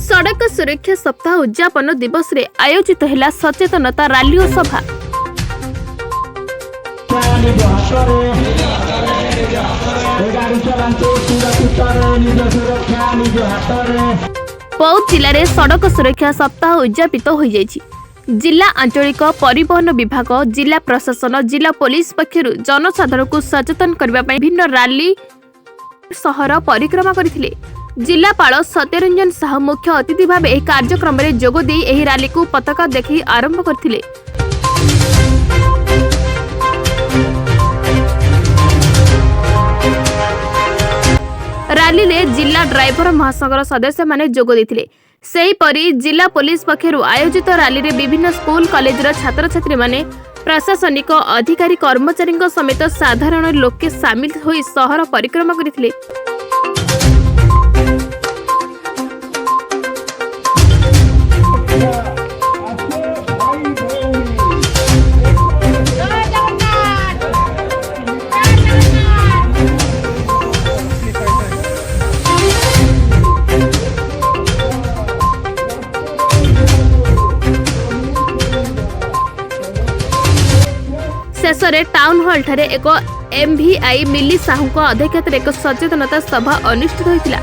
सड़क सुरक्षा सप्ताह उद्यापन दिवस रे आयोजित है सचेतनता रैली और सभा। बौद्ध जिले में सड़क सुरक्षा सप्ताह उद्यापित हो जाइछि। जिला आंचलिक परिवहन विभाग, जिला प्रशासन, जिला पुलिस पक्षरु जनसाधारण को सचेतन करने विभिन्न रैली सहर परिक्रमा करथिले। जिलापाल सत्यरंजन साहू मुख्य अतिथि भाव यह कार्यक्रम में जोगदे यह रैली को पताका देखि आरंभ करथिले। रैली में जिला ड्राइवर महासंघर सदस्य माने जोग देथिले। सेहीपरि जिला पुलिस पक्षरु आयोजित रैली में विभिन्न स्कूल कॉलेजर छात्र छात्री माने, प्रशासनिक अधिकारी कर्मचारी समेत साधारण लोके सामिल होई सहर परिक्रमा करथिले। शेष में टाउन हॉल ठारे एक एमवीआई मिली साहू अध्यक्षतार एक सचेतनता सभा अनुष्ठित होइतिला।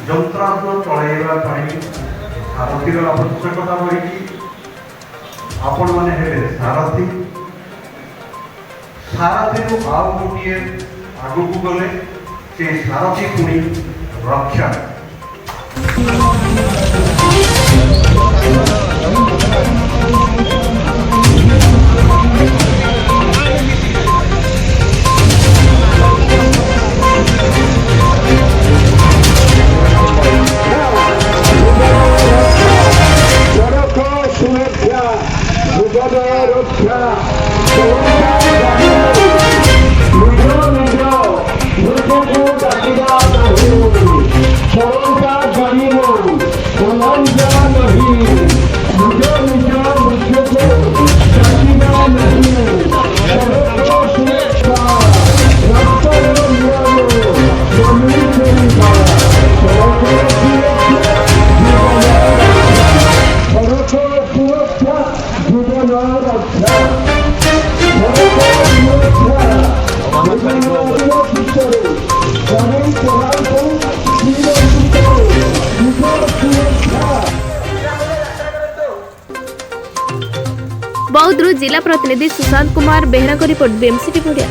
যন্ত্রাংশ চলাইবা সারথীর আবশ্যকতা রয়েছে। আপন মানে হেলে সারথী, সারথীরু আউ গোটিয়ে আগুকু গলে সে সারথী পুଣି রক্ষা। बौद्ध जिला प्रतिनिधि सुशांत कुमार बेहरा को रिपोर्ट बीएमसी टीवी।